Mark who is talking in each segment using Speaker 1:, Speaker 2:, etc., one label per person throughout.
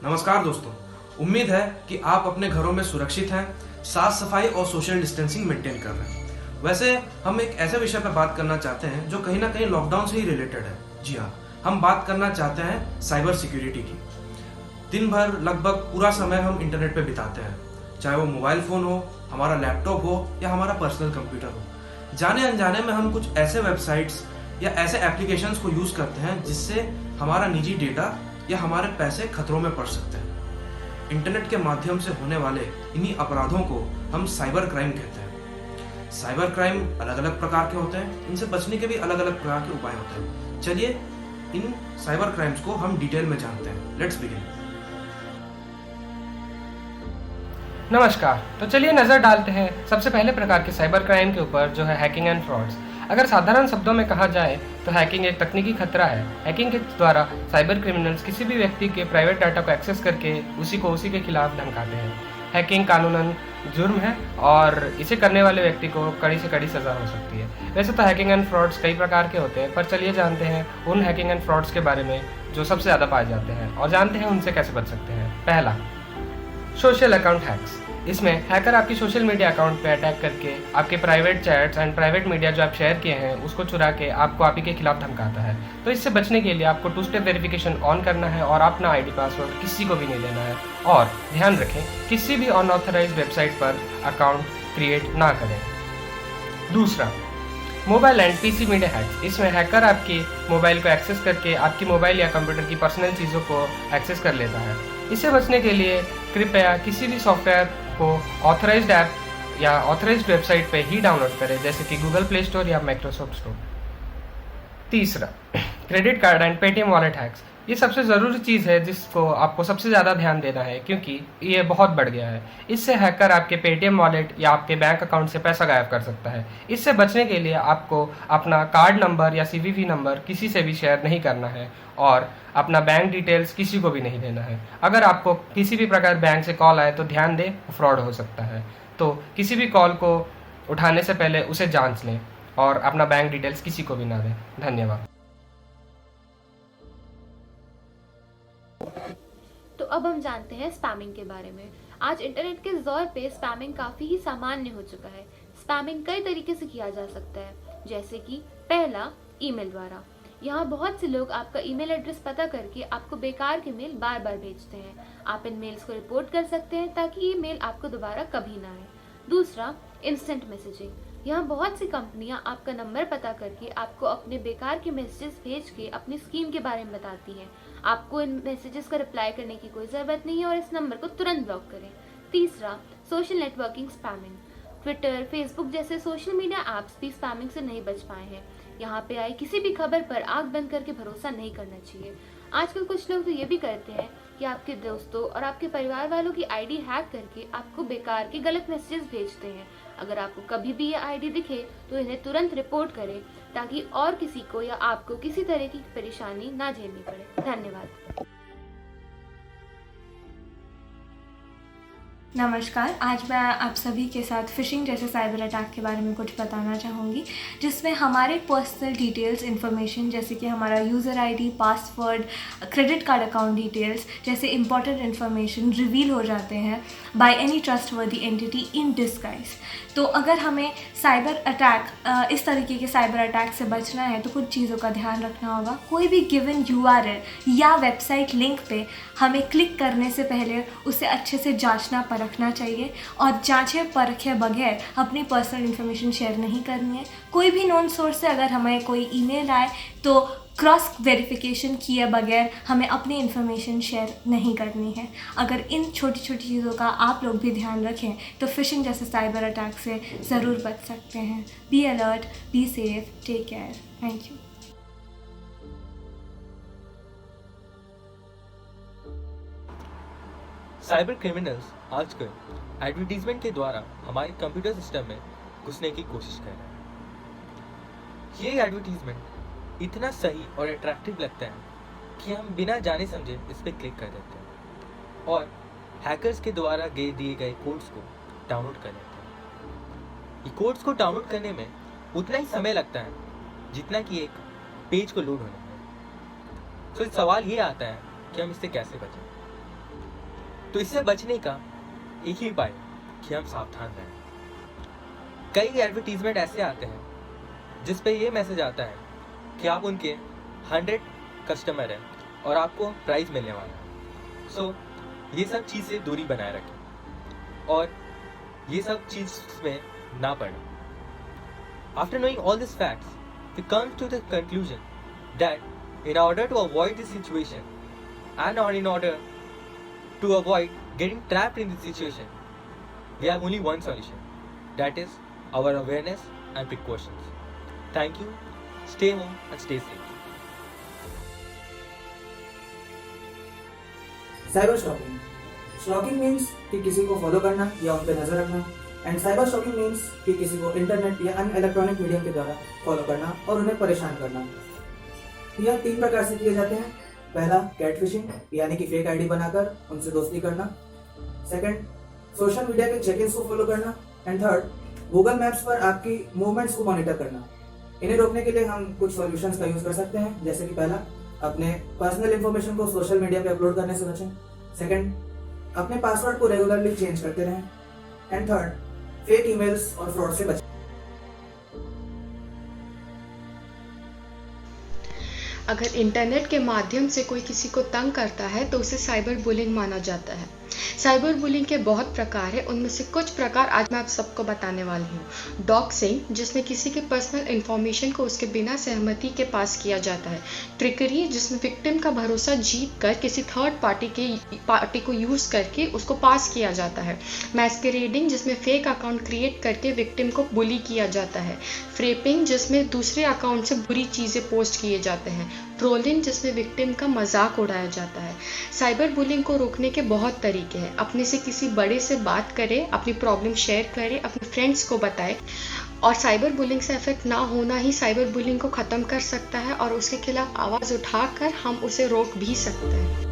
Speaker 1: नमस्कार दोस्तों, उम्मीद है कि आप अपने घरों में सुरक्षित हैं, साफ सफाई और सोशल डिस्टेंसिंग मेंटेन कर रहे हैं। वैसे हम एक ऐसे विषय पर बात करना चाहते हैं जो कहीं ना कहीं लॉकडाउन से ही रिलेटेड है। जी हाँ, हम बात करना चाहते हैं साइबर सिक्योरिटी की। दिन भर लगभग पूरा समय हम इंटरनेट पे बिताते हैं, चाहे वो मोबाइल फ़ोन हो, हमारा लैपटॉप हो या हमारा पर्सनल कंप्यूटर हो। जाने अनजाने में हम कुछ ऐसे वेबसाइट्स या ऐसे एप्लीकेशंस को यूज़ करते हैं जिससे हमारा निजी डेटा या हमारे पैसे खतरों में पड़ सकते हैं। इंटरनेट के माध्यम से होने वाले इन्हीं अपराधों को हम साइबर क्राइम कहते हैं। साइबर क्राइम अलग अलग प्रकार के होते हैं, इनसे बचने के भी अलग अलग प्रकार के उपाय होते हैं। चलिए इन साइबर क्राइम्स को हम डिटेल में जानते हैं। Let's begin.
Speaker 2: नमस्कार। तो चलिए नज़र डालते हैं सबसे पहले प्रकार के साइबर क्राइम के ऊपर, जो है हैकिंग एंड फ्रॉड्स। अगर साधारण शब्दों में कहा जाए तो हैकिंग एक तकनीकी खतरा है। हैकिंग के द्वारा साइबर क्रिमिनल्स किसी भी व्यक्ति के प्राइवेट डाटा को एक्सेस करके उसी के खिलाफ धमकाते हैं। हैकिंग कानूनन जुर्म है और इसे करने वाले व्यक्ति को कड़ी से कड़ी सज़ा हो सकती है। वैसे तो हैकिंग एंड फ्रॉड्स कई प्रकार के होते हैं, पर चलिए जानते हैं उन हैकिंग एंड फ्रॉड्स के बारे में जो सबसे ज़्यादा पाए जाते हैं और जानते हैं उनसे कैसे बच सकते हैं। पहला, सोशल अकाउंट हैक्स। इसमें हैकर आपकी सोशल मीडिया अकाउंट पे अटैक करके आपके private chats and private media जो आप शेयर किए हैं उसको चुरा के आपको आप ही के खिलाफ धमकाता है। तो इससे बचने के लिए आपको 2 स्टेप वेरिफिकेशन ऑन करना है और अपना आईडी पासवर्ड किसी को भी नहीं देना है। और ध्यान रखें, किसी भी अनऑथराइज्ड वेबसाइट पर अकाउंट क्रिएट ना करें। दूसरा, mobile and PC media hacks. इसमें हैकर आपकी मोबाइल को एक्सेस करके आपकी मोबाइल या कंप्यूटर की पर्सनल चीज़ों को एक्सेस कर लेता है। इससे बचने के लिए कृपया किसी भी सॉफ्टवेयर को ऑथराइज्ड ऐप या ऑथराइज्ड वेबसाइट पे ही डाउनलोड करें, जैसे कि गूगल प्ले स्टोर या माइक्रोसॉफ्ट स्टोर। तीसरा, credit card and Paytm wallet hacks. ये सबसे ज़रूरी चीज़ है जिसको आपको सबसे ज़्यादा ध्यान देना है, क्योंकि ये बहुत बढ़ गया है। इससे हैकर आपके पेटीएम वॉलेट या आपके बैंक अकाउंट से पैसा गायब कर सकता है। इससे बचने के लिए आपको अपना कार्ड नंबर या सीवीवी नंबर किसी से भी शेयर नहीं करना है और अपना बैंक डिटेल्स किसी को भी नहीं देना है। अगर आपको किसी भी प्रकार बैंक से कॉल आए तो ध्यान दें, फ्रॉड हो सकता है। तो किसी भी कॉल को उठाने से पहले उसे जांच लें और अपना बैंक डिटेल्स किसी को भी ना दें। धन्यवाद।
Speaker 3: तो अब हम जानते हैं स्पैमिंग के बारे में। आज इंटरनेट के दौर पे स्पैमिंग काफी ही सामान्य हो चुका है। स्पैमिंग कई तरीके से किया जा सकता है, जैसे कि पहला, ईमेल द्वारा। यहाँ बहुत से लोग आपका ईमेल एड्रेस पता करके आपको बेकार के मेल बार बार भेजते हैं। आप इन मेल्स को रिपोर्ट कर सकते हैं ताकि ये मेल आपको दोबारा कभी ना आए। दूसरा, इंस्टेंट मैसेजिंग। यहाँ बहुत सी कंपनियां आपका नंबर पता करके आपको अपने बेकार के मैसेजेस भेज के अपनी स्कीम के बारे में बताती हैं। आपको इन मैसेजेस का रिप्लाई करने की कोई ज़रूरत नहीं है और इस नंबर को तुरंत ब्लॉक करें। तीसरा, social networking spamming. Twitter, Facebook जैसे सोशल मीडिया ऐप्स भी स्पैमिंग से नहीं बच पाए हैं। यहाँ पे आई किसी भी खबर पर आंख बंद करके भरोसा नहीं करना चाहिए। आजकल कुछ लोग तो ये भी करते हैं कि आपके दोस्तों और आपके परिवार वालों की आईडी हैक करके आपको बेकार के गलत मैसेजेस भेजते हैं। अगर आपको कभी भी ये आईडी दिखे तो इन्हें तुरंत रिपोर्ट करें ताकि और किसी को या आपको किसी तरह की परेशानी ना झेलनी पड़े। धन्यवाद।
Speaker 4: नमस्कार। आज मैं आप सभी के साथ फ़िशिंग जैसे साइबर अटैक के बारे में कुछ बताना चाहूँगी, जिसमें हमारे पर्सनल डिटेल्स इन्फॉर्मेशन जैसे कि हमारा user ID, password, credit card account details जैसे इंपॉर्टेंट इन्फॉर्मेशन रिवील हो जाते हैं by any trustworthy entity in disguise. तो अगर हमें साइबर अटैक इस तरीके के साइबर अटैक से बचना है तो कुछ चीज़ों का ध्यान रखना होगा। कोई भी गिवन URL या वेबसाइट लिंक पे हमें क्लिक करने से पहले उसे अच्छे से जांचना परखना चाहिए और जांचे परखे बगैर अपनी पर्सनल इन्फॉर्मेशन शेयर नहीं करनी है। कोई भी नॉन सोर्स से अगर हमें कोई ईमेल आए तो क्रॉस वेरिफिकेशन किए बगैर हमें अपनी इन्फॉर्मेशन शेयर नहीं करनी है। अगर इन छोटी छोटी चीज़ों का आप लोग भी ध्यान रखें तो फ़िशिंग जैसे साइबर अटैक से ज़रूर बच सकते हैं। Be alert, be safe, take care. Thank you.
Speaker 5: Cyber criminals आजकल एडवर्टीजमेंट के द्वारा हमारे कंप्यूटर सिस्टम में घुसने की कोशिश कर रहे हैं। ये एडवर्टीजमेंट इतना सही और अट्रैक्टिव लगता है कि हम बिना जाने समझे इस पर क्लिक कर देते हैं और हैकर्स के द्वारा दिए गए कोड्स को डाउनलोड कर लेते हैं। ये कोड्स को डाउनलोड करने में उतना ही समय लगता है जितना कि एक पेज को लोड होने में। तो सवाल ये आता है कि हम इससे कैसे बचें। तो इससे बचने का एक ही उपाय कि हम सावधान रहें। कई एडवर्टीजमेंट ऐसे आते हैं जिस पे ये मैसेज आता है कि आप उनके 100 कस्टमर हैं और आपको प्राइस मिलने वाला है। सो ये सब चीज़ से दूरी बनाए रखें और ये सब चीज़ में ना पड़ें। After knowing all these facts, we come to the conclusion that in order to avoid this situation and or in order to avoid getting trapped in this situation, we have only one solution, that is our awareness and precautions. Thank you. Stay home and stay safe.
Speaker 6: Cyber stalking. Stalking means कि किसी को follow करना या उन पर नजर रखना, and cyber stalking means कि किसी को इंटरनेट या अन्य इलेक्ट्रॉनिक मीडियम के द्वारा फॉलो करना और उन्हें परेशान करना। यह 3 प्रकार से किए जाते हैं। पहला, कैटफिशिंग यानी कि फेक आईडी बनाकर उनसे दोस्ती करना। सेकंड, सोशल मीडिया के चेक इन्स को फॉलो करना। एंड थर्ड, गूगल मैप्स पर आपकी मूवमेंट्स को मॉनिटर करना। इन्हें रोकने के लिए हम कुछ सॉल्यूशंस का यूज कर सकते हैं, जैसे कि पहला, अपने पर्सनल इंफॉर्मेशन को सोशल मीडिया पे अपलोड करने से बचें। सेकंड, अपने पासवर्ड को रेगुलरली चेंज करते रहें। एंड थर्ड, फेक ईमेल्स और फ्रॉड से बचें।
Speaker 7: अगर इंटरनेट के माध्यम से कोई किसी को तंग करता है तो उसे साइबर बुलिंग माना जाता है। साइबर बुलिंग के बहुत प्रकार है, उनमें से कुछ प्रकार आज मैं आप सबको बताने वाली हूँ। डॉक्सिंग, जिसमें किसी के पर्सनल इंफॉर्मेशन को उसके बिना सहमति के पास किया जाता है। ट्रिकरी, जिसमें विक्टिम का भरोसा जीत कर किसी थर्ड पार्टी को यूज करके उसको पास किया जाता है। मैस्करेडिंग, जिसमें फेक अकाउंट क्रिएट करके विक्टिम को बुली किया जाता है। फ्रेपिंग, जिसमें दूसरे अकाउंट से बुरी चीजें पोस्ट किए जाते हैं। ट्रोलिंग, जिसमें विक्टिम का मजाक उड़ाया जाता है। साइबर बुलिंग को रोकने के बहुत तरीके हैं। अपने से किसी बड़े से बात करें, अपनी प्रॉब्लम शेयर करें, अपने फ्रेंड्स को बताएं, और साइबर बुलिंग से इफेक्ट ना होना ही साइबर बुलिंग को ख़त्म कर सकता है और उसके खिलाफ आवाज़ उठाकर हम उसे रोक भी सकते हैं।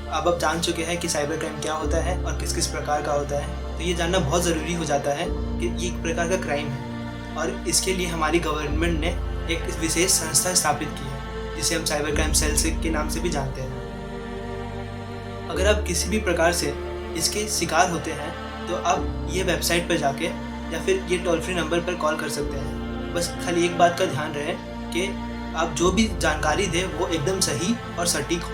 Speaker 8: अब आप जान चुके हैं कि साइबर क्राइम क्या होता है और किस किस प्रकार का होता है, तो ये जानना बहुत ज़रूरी हो जाता है कि ये एक प्रकार का क्राइम है और इसके लिए हमारी गवर्नमेंट ने एक विशेष संस्था स्थापित की है जिसे हम साइबर क्राइम सेल के नाम से भी जानते हैं। अगर आप किसी भी प्रकार से इसके शिकार होते हैं तो आप ये वेबसाइट पर जाके या फिर ये टोल फ्री नंबर पर कॉल कर सकते हैं। बस खाली एक बात का ध्यान रहे कि आप जो भी जानकारी दें वो एकदम सही और सटीक हो।